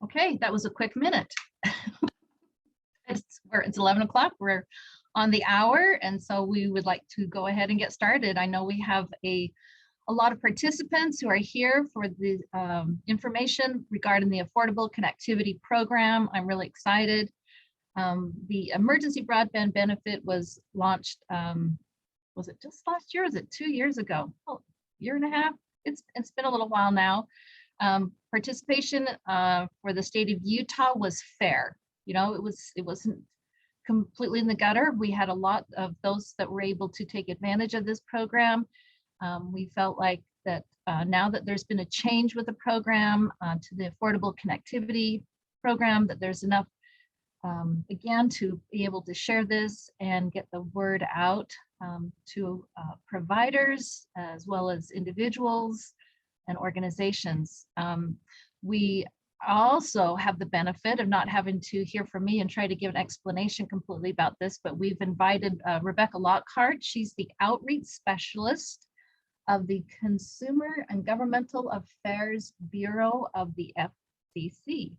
Okay, that was a quick minute. It's 11 o'clock. We're on the hour, and so we would like to go ahead and get started. I know we have a lot of participants who are here for the information regarding the Affordable Connectivity Program. I'm really excited. The emergency broadband benefit was launched, was it just last year? Is it 2 years ago? Oh, year and a half? It's been a little while now. Participation for the state of Utah was fair. You know, it wasn't completely in the gutter. We had a lot of those that were able to take advantage of this program. We felt like that now that there's been a change with the program to the Affordable Connectivity Program, that there's enough, again, to be able to share this and get the word out to providers as well as individuals and organizations. We also have the benefit of not having to hear from me and try to give an explanation completely about this, but we've invited Rebecca Lockhart. She's the outreach specialist of the Consumer and Governmental Affairs Bureau of the FCC.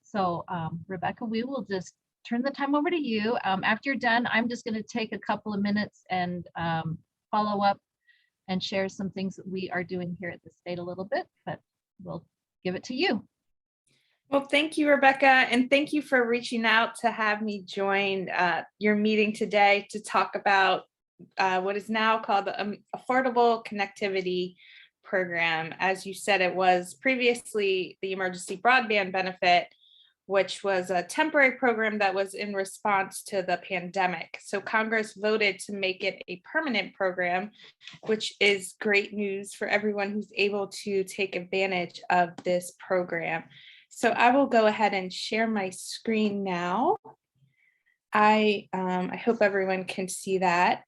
So Rebecca, we will just turn the time over to you. After you're done, I'm just going to take a couple of minutes and follow up and share some things that we are doing here at the state a little bit, but we'll give it to you. Well, thank you, Rebecca, and thank you for reaching out to have me join your meeting today to talk about what is now called the Affordable Connectivity Program. As you said, it was previously the Emergency Broadband Benefit, which was a temporary program that was in response to the pandemic. So Congress voted to make it a permanent program, which is great news for everyone who's able to take advantage of this program. So I will go ahead and share my screen now. I hope everyone can see that.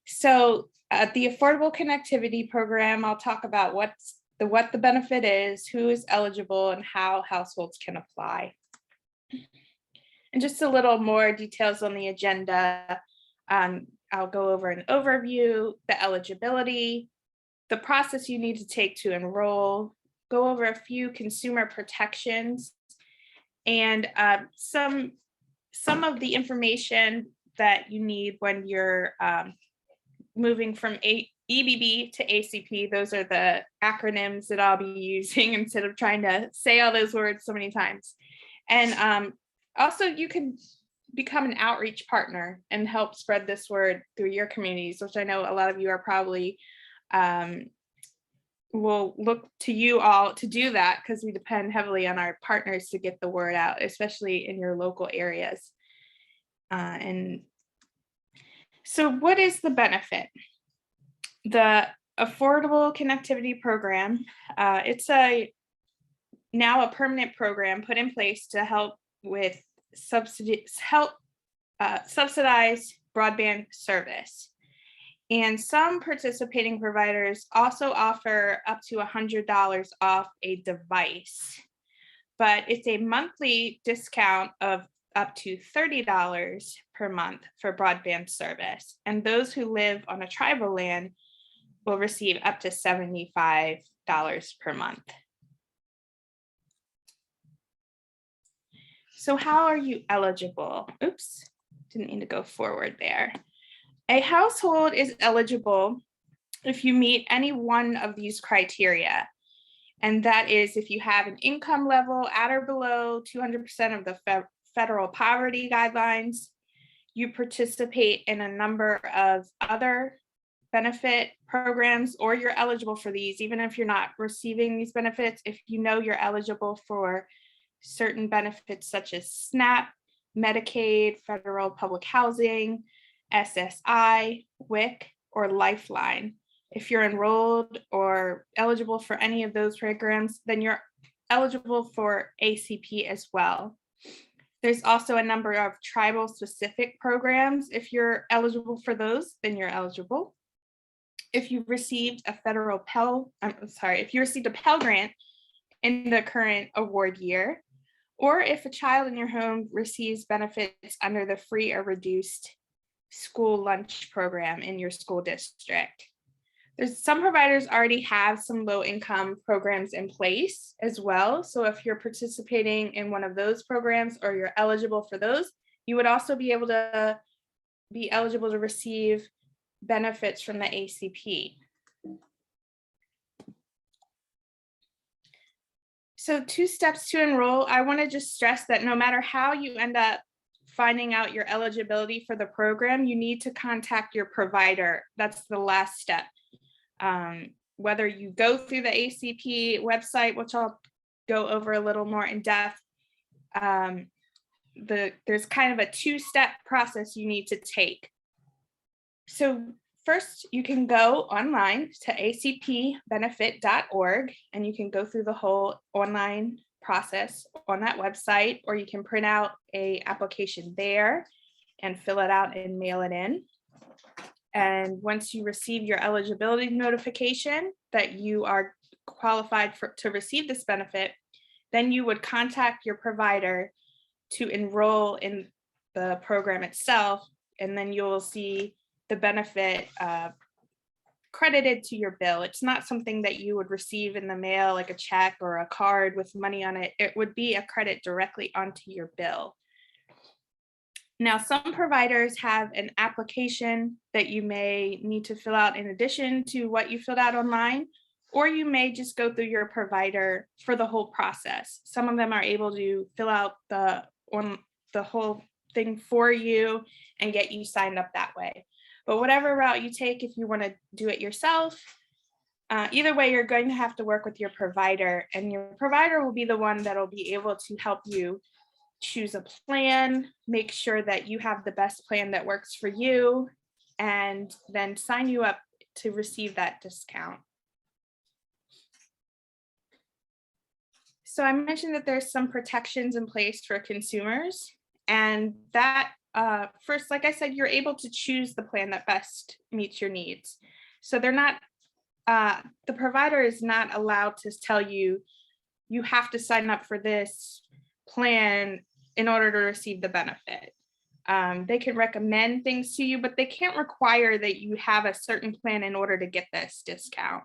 So the Affordable Connectivity Program, I'll talk about what the benefit is, who is eligible, and how households can apply. And just a little more details on the agenda. I'll go over an overview, the eligibility, the process you need to take to enroll, go over a few consumer protections, and some of the information that you need when you're moving from EBB to ACP. Those are the acronyms that I'll be using instead of trying to say all those words so many times. And also, you can become an outreach partner and help spread this word through your communities, which I know a lot of you are probably will look to you all to do that, because we depend heavily on our partners to get the word out, especially in your local areas. And so what is the benefit? The Affordable Connectivity Program, it's now a permanent program put in place to help with subsidized broadband service. And some participating providers also offer up to $100 off a device, but it's a monthly discount of up to $30 per month for broadband service. And those who live on a tribal land will receive up to $75 per month. So how are you eligible? Oops, didn't mean to go forward there. A household is eligible if you meet any one of these criteria. And that is if you have an income level at or below 200% of the federal poverty guidelines, you participate in a number of other benefit programs, or you're eligible for these, even if you're not receiving these benefits. If you know you're eligible for certain benefits such as SNAP, Medicaid, federal public housing, SSI, WIC, or Lifeline. If you're enrolled or eligible for any of those programs, then you're eligible for ACP as well. There's also a number of tribal specific programs. If you're eligible for those, then you're eligible. If you received a federal if you received a Pell Grant in the current award year, or if a child in your home receives benefits under the free or reduced school lunch program in your school district. Some providers already have some low income programs in place as well. So if you're participating in one of those programs or you're eligible for those, you would also be eligible to receive benefits from the ACP. So 2 steps to enroll. I want to just stress that no matter how you end up finding out your eligibility for the program, you need to contact your provider. That's the last step. Whether you go through the ACP website, which I'll go over a little more in depth, there's kind of a 2-step process you need to take. So first, you can go online to acpbenefit.org, and you can go through the whole online process on that website, or you can print out an application there and fill it out and mail it in. And once you receive your eligibility notification that you are qualified to receive this benefit, then you would contact your provider to enroll in the program itself, and then you'll see the benefit credited to your bill. It's not something that you would receive in the mail, like a check or a card with money on it. It would be a credit directly onto your bill. Now, some providers have an application that you may need to fill out in addition to what you filled out online, or you may just go through your provider for the whole process. Some of them are able to fill out the whole thing for you and get you signed up that way. But whatever route you take, if you want to do it yourself, either way, you're going to have to work with your provider, and your provider will be the one that will be able to help you choose a plan, make sure that you have the best plan that works for you, and then sign you up to receive that discount. So I mentioned that there's some protections in place for consumers, and that first, like I said, you're able to choose the plan that best meets your needs. So they're not, the provider is not allowed to tell you, you have to sign up for this plan in order to receive the benefit. They can recommend things to you, but they can't require that you have a certain plan in order to get this discount.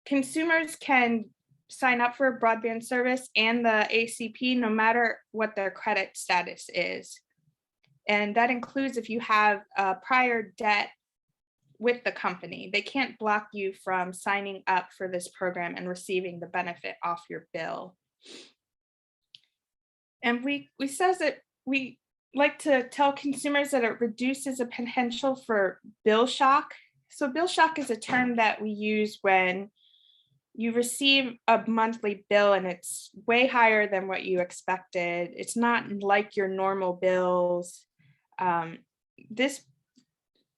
Consumers can sign up for broadband service and the ACP no matter what their credit status is. And that includes if you have a prior debt with the company. They can't block you from signing up for this program and receiving the benefit off your bill. And we like to tell consumers that it reduces the potential for bill shock. So bill shock is a term that we use when you receive a monthly bill and it's way higher than what you expected. It's not like your normal bills.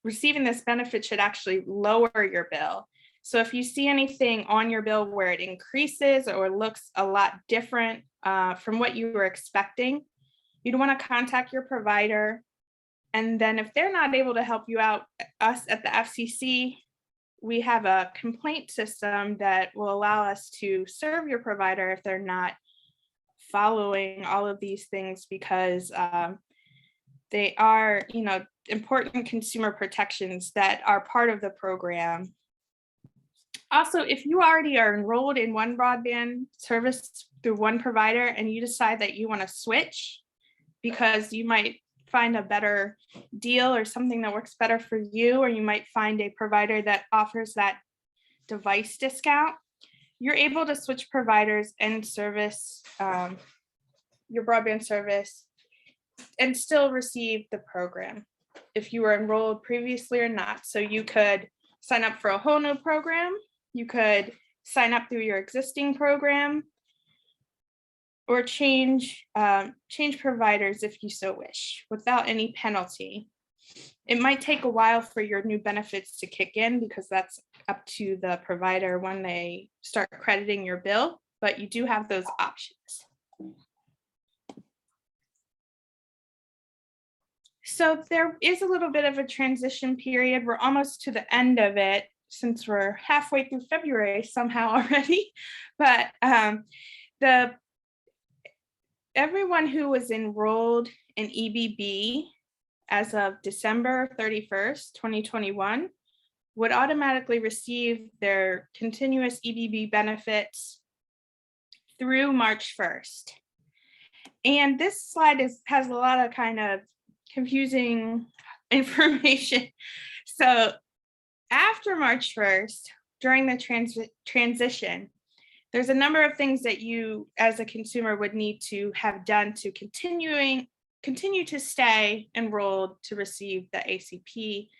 Receiving this benefit should actually lower your bill. So if you see anything on your bill where it increases or looks a lot different from what you were expecting, you'd want to contact your provider. And then if they're not able to help you out, us at the FCC, we have a complaint system that will allow us to serve your provider if they're not following all of these things, because they are, important consumer protections that are part of the program. Also, if you already are enrolled in one broadband service through one provider and you decide that you want to switch because you might find a better deal or something that works better for you, or you might find a provider that offers that device discount, you're able to switch providers and service your broadband service and still receive the program if you were enrolled previously or not. So you could sign up for a whole new program, you could sign up through your existing program, or change providers if you so wish without any penalty. It might take a while for your new benefits to kick in because that's up to the provider when they start crediting your bill, but you do have those options. So there is a little bit of a transition period. We're almost to the end of it since we're halfway through February somehow already, but everyone who was enrolled in EBB as of December 31st, 2021 would automatically receive their continuous EBB benefits through March 1st. And this slide has a lot of kind of confusing information. So after March 1st, during the transition, there's a number of things that you as a consumer would need to have done to continue to stay enrolled to receive the ACP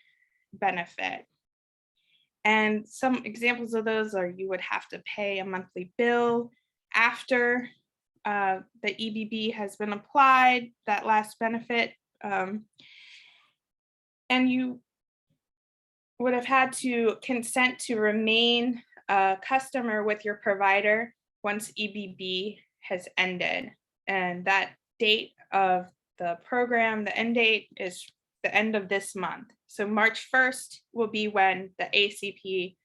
benefit. And some examples of those are you would have to pay a monthly bill after the EBB has been applied, that last benefit. And you would have had to consent to remain a customer with your provider once EBB has ended. And that date of the program, the end date is the end of this month. So March 1st will be when the ACP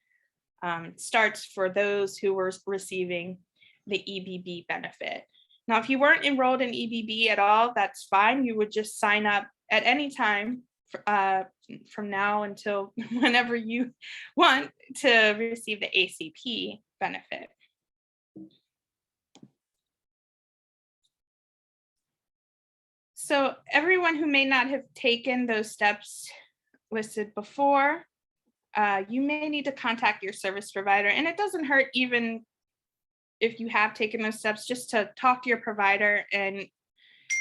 starts for those who were receiving the EBB benefit. Now, if you weren't enrolled in EBB at all, that's fine. You would just sign up at any time from now until whenever you want to receive the ACP benefit. So everyone who may not have taken those steps listed before, you may need to contact your service provider, and it doesn't hurt even if you have taken those steps, just to talk to your provider and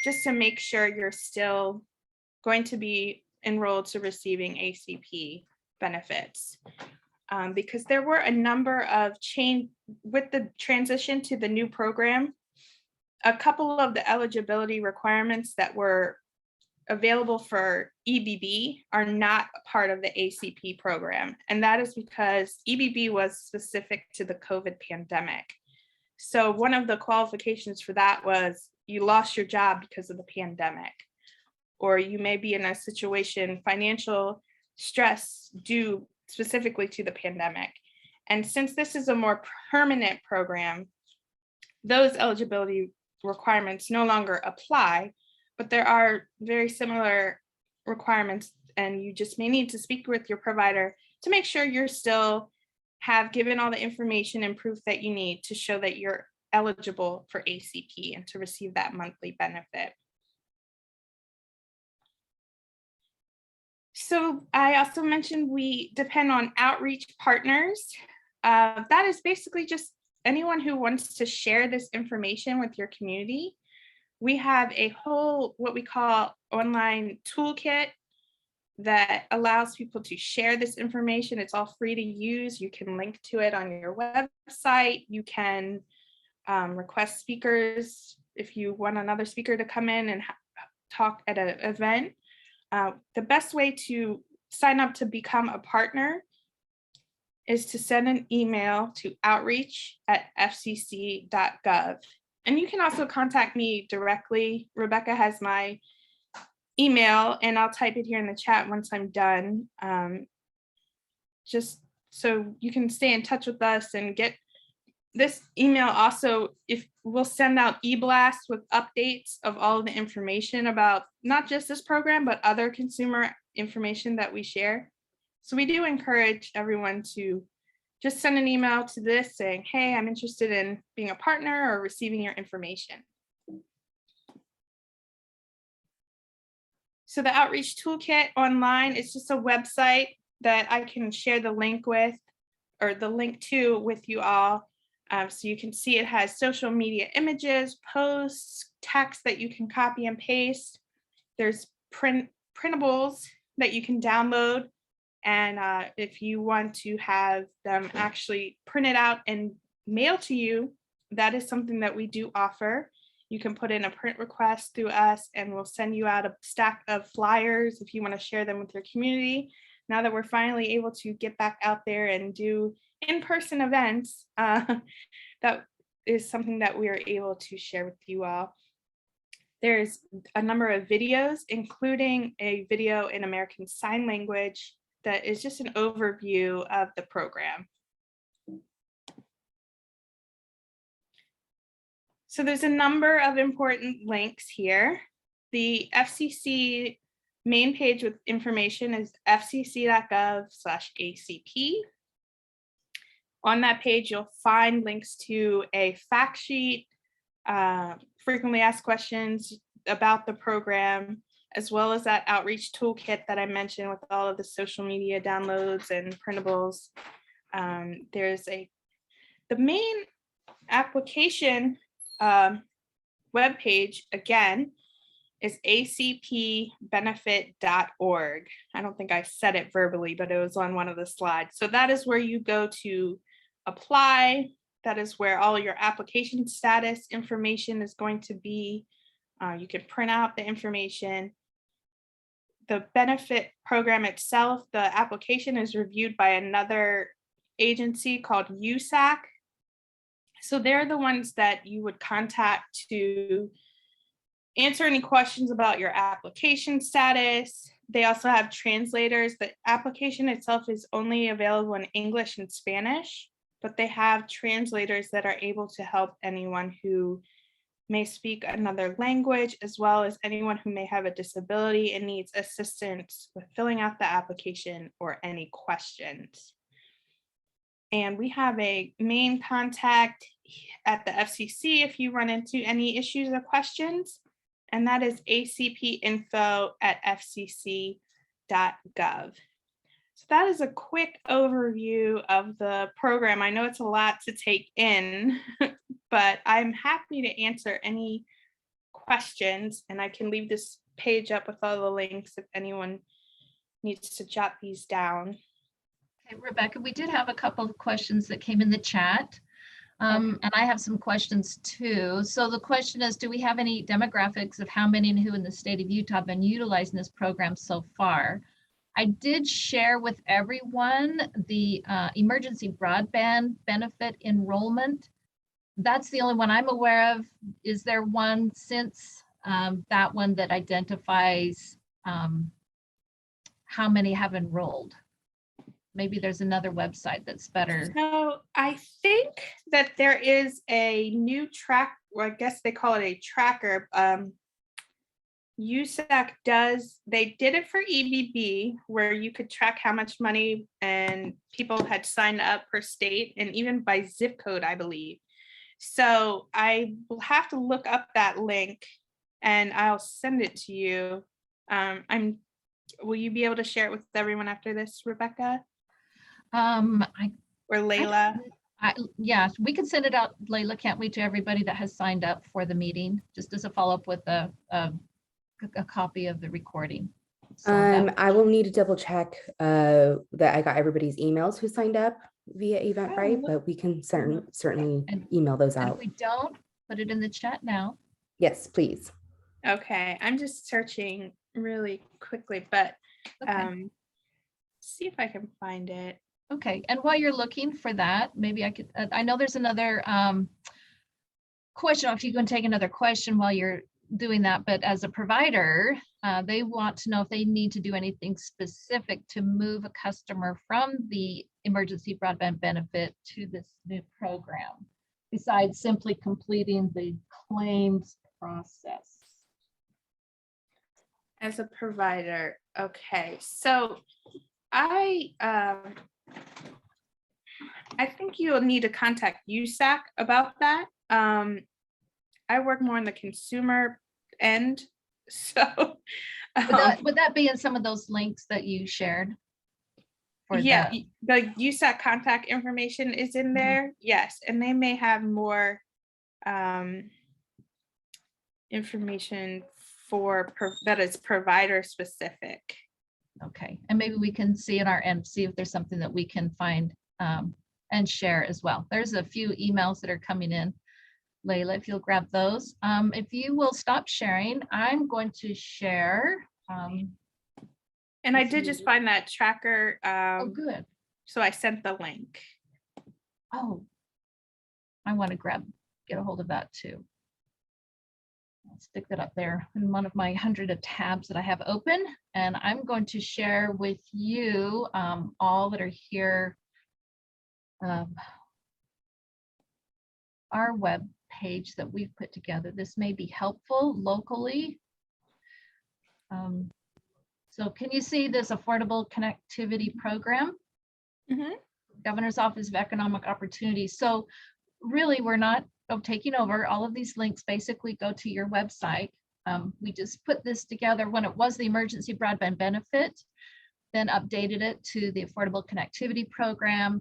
just to make sure you're still going to be enrolled to receiving ACP benefits. Because there were a number of change with the transition to the new program. A couple of the eligibility requirements that were available for EBB are not a part of the ACP program. And that is because EBB was specific to the COVID pandemic. So one of the qualifications for that was you lost your job because of the pandemic, or you may be in a situation, financial stress due specifically to the pandemic. And since this is a more permanent program, those eligibility requirements no longer apply, but there are very similar requirements, and you just may need to speak with your provider to make sure you're still have given all the information and proof that you need to show that you're eligible for ACP and to receive that monthly benefit. So I also mentioned we depend on outreach partners. That is basically just anyone who wants to share this information with your community. We have a whole, what we call online toolkit that allows people to share this information. It's all free to use. You can link to it on your website. You can request speakers if you want another speaker to come in and talk at an event. The best way to sign up to become a partner is to send an email to outreach@fcc.gov. And you can also contact me directly. Rebecca has my email, and I'll type it here in the chat once I'm done. Just so you can stay in touch with us and get this email. Also, if we'll send out e-blasts with updates of all of the information about not just this program, but other consumer information that we share. So we do encourage everyone to just send an email to this saying, hey, I'm interested in being a partner or receiving your information. So the Outreach Toolkit online is just a website that I can share the link with, or the link to with you all. So you can see it has social media images, posts, text that you can copy and paste. There's printables that you can download. And if you want to have them actually printed out and mailed to you, that is something that we do offer. You can put in a print request through us, and we'll send you out a stack of flyers if you want to share them with your community. Now that we're finally able to get back out there and do in-person events, that is something that we are able to share with you all. There's a number of videos, including a video in American Sign Language that is just an overview of the program. So there's a number of important links here. The FCC main page with information is fcc.gov/ACP. On that page, you'll find links to a fact sheet, frequently asked questions about the program, as well as that outreach toolkit that I mentioned with all of the social media downloads and printables. There's the main application webpage, again, is acpbenefit.org. I don't think I said it verbally, but it was on one of the slides. So that is where you go to apply. That is where all your application status information is going to be. You can print out the information. The benefit program itself, the application is reviewed by another agency called USAC. So they're the ones that you would contact to answer any questions about your application status. They also have translators. The application itself is only available in English and Spanish, but they have translators that are able to help anyone who may speak another language, as well as anyone who may have a disability and needs assistance with filling out the application or any questions. And we have a main contact at the FCC if you run into any issues or questions, and that is acpinfo@fcc.gov. So that is a quick overview of the program. I know it's a lot to take in, but I'm happy to answer any questions, and I can leave this page up with all the links if anyone needs to jot these down. Okay, Rebecca, we did have a couple of questions that came in the chat. And I have some questions too. So the question is, do we have any demographics of how many and who in the state of Utah have been utilizing this program so far? I did share with everyone the emergency broadband benefit enrollment. That's the only one I'm aware of. Is there one since that one that identifies how many have enrolled? Maybe there's another website that's better. So I think that there is a new track, or I guess they call it a tracker. USAC they did it for EBB, where you could track how much money and people had signed up per state, and even by zip code, I believe. So I will have to look up that link and I'll send it to you. Will you be able to share it with everyone after this, Rebecca? Or Layla? Yeah, we can send it out, Layla, can't we, to everybody that has signed up for the meeting, just as a follow-up with a copy of the recording. So I will need to double check that I got everybody's emails who signed up via Eventbrite, but we can certainly email those out. If we don't, put it in the chat now. Yes, please. Okay, I'm just searching really quickly, but see if I can find it. Okay, and while you're looking for that, maybe I could, I know there's another question, if you can take another question while you're doing that, but as a provider, they want to know if they need to do anything specific to move a customer from the emergency broadband benefit to this new program, besides simply completing the claims process. As a provider, okay, so I think you'll need to contact USAC about that. I work more on the consumer end, so. Would that be in some of those links that you shared? Yeah, the USAC contact information is in there, yes, and they may have more information that is provider specific. Okay, and maybe we can see in our end, see if there's something that we can find and share as well. There's a few emails that are coming in. Layla, if you'll grab those. If you will stop sharing, I'm going to share. And I did just find that tracker. Oh, good. So I sent the link. Oh, I want to get a hold of that too. I'll stick that up there in one of my 100 of tabs that I have open, and I'm going to share with you all that are here our web page that we've put together. This may be helpful locally. So can you see this affordable connectivity program? Mhm. Governor's Office of Economic Opportunity. So really, we're not taking over. All of these links basically go to your website. We just put this together when it was the emergency broadband benefit, then updated it to the affordable connectivity program.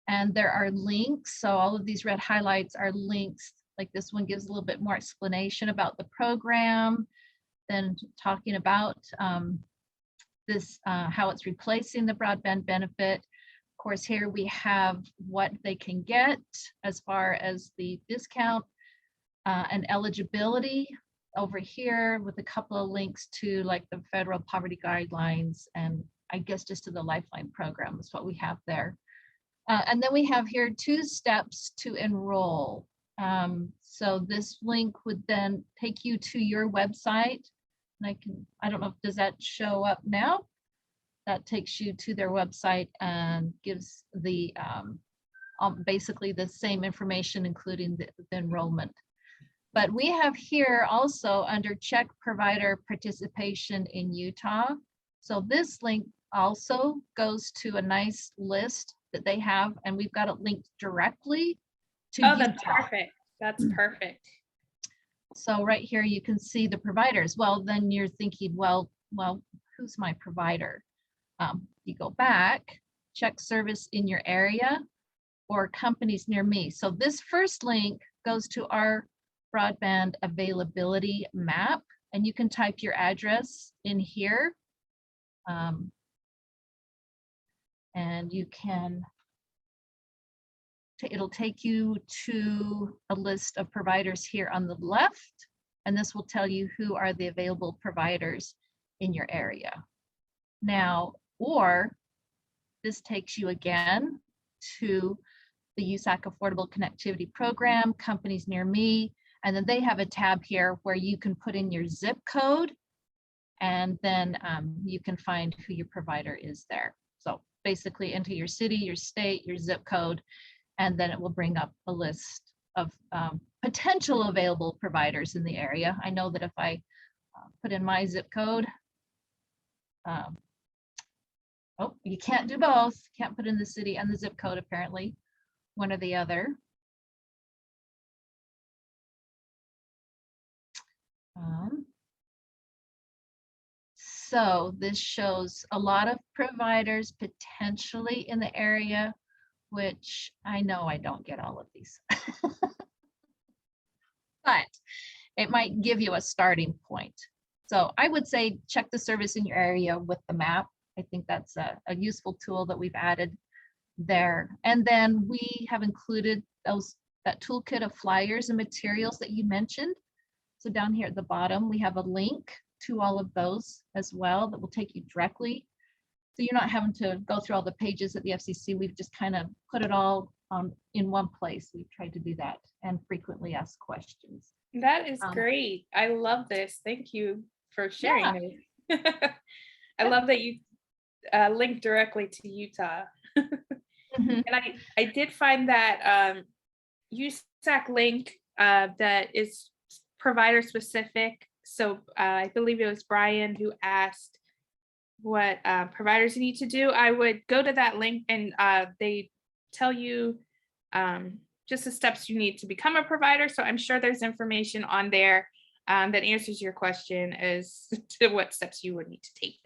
And there are links. So all of these red highlights are links. Like this one gives a little bit more explanation about the program, then talking about this, how it's replacing the broadband benefit. Of course, here we have what they can get as far as the discount and eligibility over here with a couple of links to like the federal poverty guidelines and I guess just to the Lifeline program is what we have there. And then we have here 2 steps to enroll. So this link would then take you to your website. And I don't know, does that show up now? That takes you to their website and gives the basically the same information, including the enrollment. But we have here also under check provider participation in Utah. So this link also goes to a nice list that they have, and we've got it linked directly to Oh, Utah. that's perfect. That's perfect. So right here, you can see the providers. Well, then you're thinking, well, who's my provider? You go back, check service in your area or companies near me. So this first link goes to our broadband availability map, and you can type your address in here. And you can, it'll take you to a list of providers here on the left, and this will tell you who are the available providers in your area. Now, or this takes you again to the USAC Affordable Connectivity Program, companies near me, and then they have a tab here where you can put in your zip code, and then you can find who your provider is there. So basically enter your city, your state, your zip code, and then it will bring up a list of potential available providers in the area. I know that if I put in my zip code, oh, you can't do both. Can't put in the city and the zip code, apparently, one or the other. So this shows a lot of providers potentially in the area, which I know I don't get all of these. But it might give you a starting point. So I would say check the service in your area with the map. I think that's a useful tool that we've added there. And then we have included that toolkit of flyers and materials that you mentioned. So down here at the bottom, we have a link to all of those as well that will take you directly. So you're not having to go through all the pages at the FCC. We've just kind of put it all in one place. We've tried to do that and frequently asked questions. That is great. I love this. Thank you for sharing this. I love that you link directly to Utah. Mhm. And I did find that USAC link that is provider specific. So I believe it was Brian who asked what providers you need to do. I would go to that link and they tell you just the steps you need to become a provider. So I'm sure there's information on there that answers your question as to what steps you would need to take.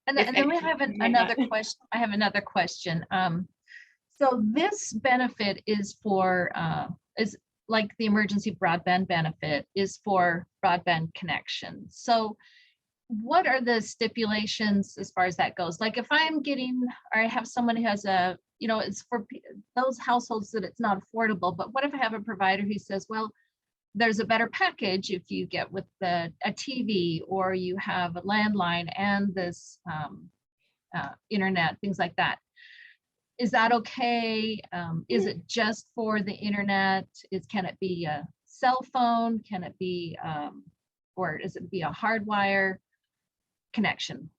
And then we have another question. I have another question. So this benefit is for, is like the emergency broadband benefit is for broadband connection. So what are the stipulations as far as that goes? Like if I'm getting, or I have someone who has a, you know, it's for those households that it's not affordable, but what if I have a provider who says, well, there's a better package if you get with a TV or you have a landline and this internet, things like that. Is that okay? Is it just for the internet? Can it be a cell phone? Can it be, or is it be a hardwire connection?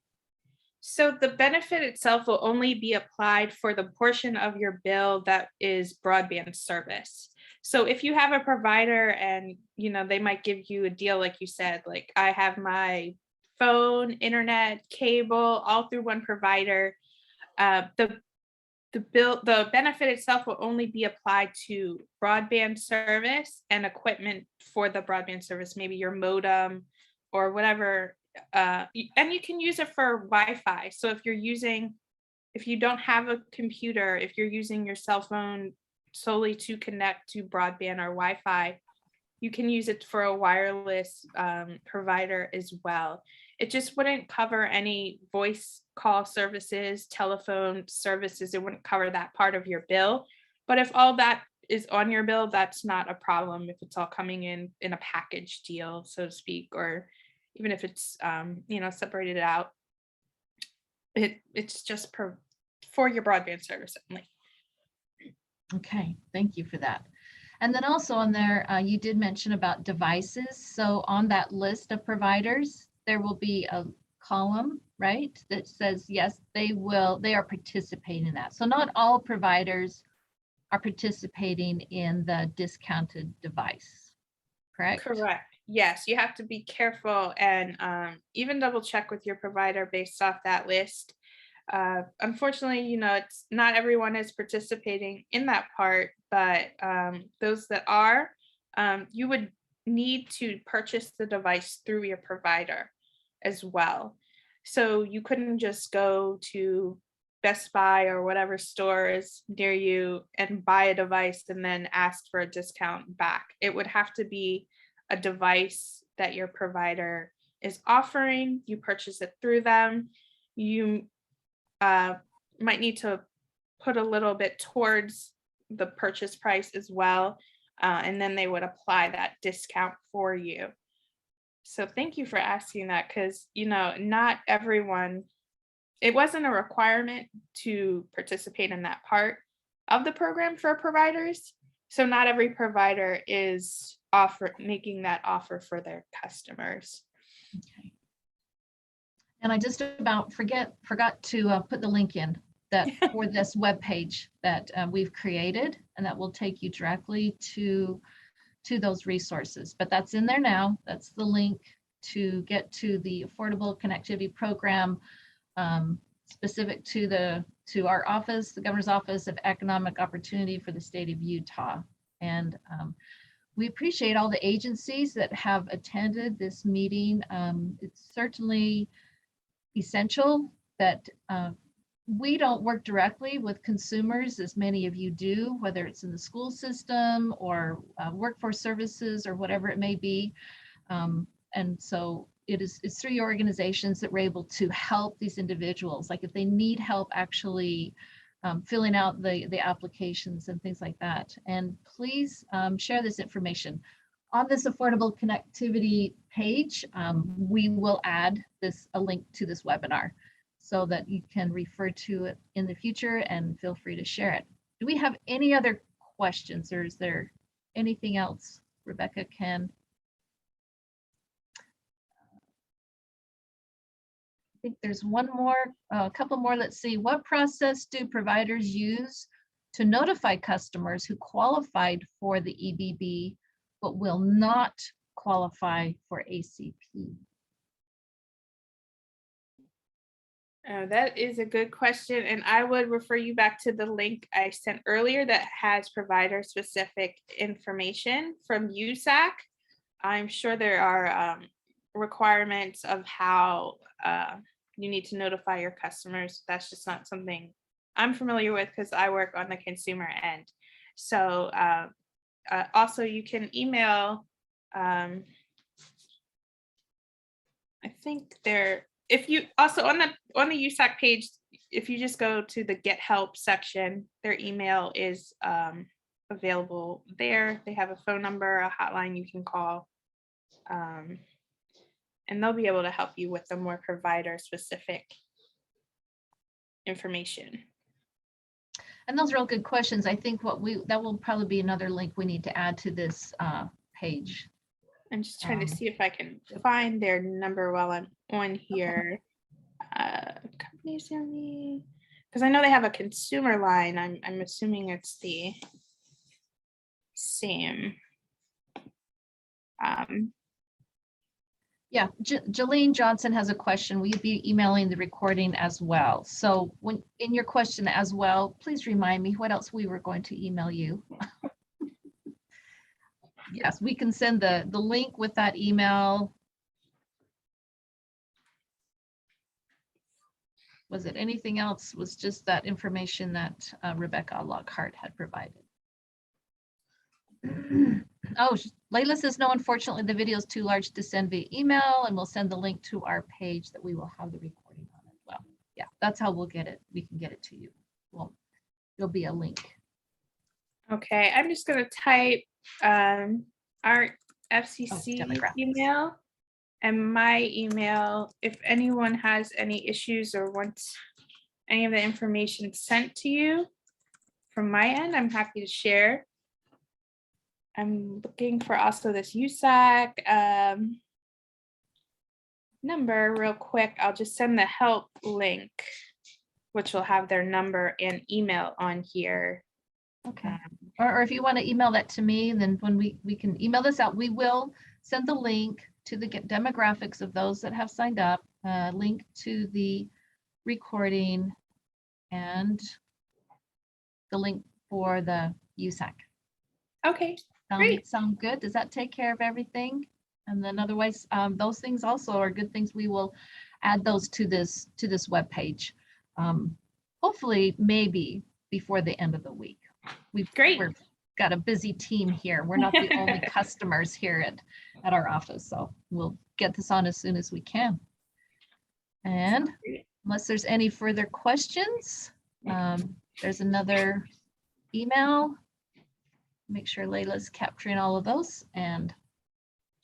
So the benefit itself will only be applied for the portion of your bill that is broadband service. So if you have a provider and, you know, they might give you a deal, like you said, like I have my phone, internet, cable, all through one provider. The benefit itself will only be applied to broadband service and equipment for the broadband service, maybe your modem or whatever. And you can use it for Wi-Fi. So if you don't have a computer, if you're using your cell phone solely to connect to broadband or Wi-Fi, you can use it for a wireless provider as well. It just wouldn't cover any voice call services, telephone services. It wouldn't cover that part of your bill. But if all that is on your bill, that's not a problem if it's all coming in a package deal, so to speak, or even if it's separated out. It's just for your broadband service only. Okay, thank you for that. And then also on there, you did mention about devices. So on that list of providers, there will be a column, right, that says, yes, they are participating in that. So not all providers are participating in the discounted device, correct? Correct. Yes, you have to be careful and even double check with your provider based off that list. Unfortunately, it's not everyone is participating in that part, but those that are, you would need to purchase the device through your provider as well. So you couldn't just go to Best Buy or whatever store is near you and buy a device and then ask for a discount back. It would have to be a device that your provider is offering. You purchase it through them. You might need to put a little bit towards the purchase price as well. And then they would apply that discount for you. So thank you for asking that, because, not everyone, it wasn't a requirement to participate in that part of the program for providers. So not every provider is making that offer for their customers. Okay. And I just about forgot to put the link in that for this webpage that we've created, and that will take you directly to those resources. But that's in there now. That's the link to get to the Affordable Connectivity Program specific to our office, the Governor's Office of Economic Opportunity for the state of Utah. And we appreciate all the agencies that have attended this meeting. It's certainly essential that we don't work directly with consumers as many of you do, whether it's in the school system or workforce services or whatever it may be. And so it's through your organizations that we're able to help these individuals. Like if they need help actually filling out the applications and things like that. And please share this information. On this affordable connectivity page, we will add a link to this webinar so that you can refer to it in the future, and feel free to share it. Do we have any other questions, or is there anything else Rebecca can? I think there's one more, a couple more. Let's see. What process do providers use to notify customers who qualified for the EBB but will not qualify for ACP? That is a good question, and I would refer you back to the link I sent earlier that has provider-specific information from USAC. I'm sure there are requirements of how you need to notify your customers. That's just not something I'm familiar with because I work on the consumer end. So also you can email, I think if you also on the USAC page, if you just go to the Get Help section, their email is available there. They have a phone number, a hotline you can call, and they'll be able to help you with the more provider specific information. And those are all good questions. I think that will probably be another link we need to add to this page. I'm just trying to see if I can find their number while I'm on here. Companies only, because I know they have a consumer line. I'm assuming it's the same. Yeah, Jolene Johnson has a question. Will you be emailing the recording as well? So when in your question as well, please remind me what else we were going to email you. Yes, we can send the link with that email. Was it anything else? Was just that information that Rebecca Lockhart had provided. Oh, Layla says, no, unfortunately, the video is too large to send via email, and we'll send the link to our page that we will have the recording on as well. Yeah, that's how we'll get it. We can get it to you. Well, there'll be a link. Okay, I'm just going to type our FCC demographics. email and my email. If anyone has any issues or wants any of the information sent to you from my end, I'm happy to share. I'm looking for also this USAC number real quick. I'll just send the help link, which will have their number and email on here. Okay. Or if you want to email that to me, then when we can email this out, we will send the link to the demographics of those that have signed up, link to the recording, and the link for the USAC. Okay. Great. Sound good? Does that take care of everything? And then otherwise, those things also are good things. We will add those to this webpage. Hopefully, maybe before the end of the week. We've got a busy team here. We're not the only customers here at our office, so we'll get this on as soon as we can. And unless there's any further questions, there's another email. Make sure Layla's capturing all of those, and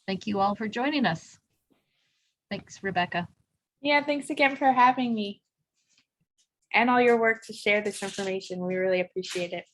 thank you all for joining us. Thanks, Rebecca. Yeah, thanks again for having me and all your work to share this information. We really appreciate it.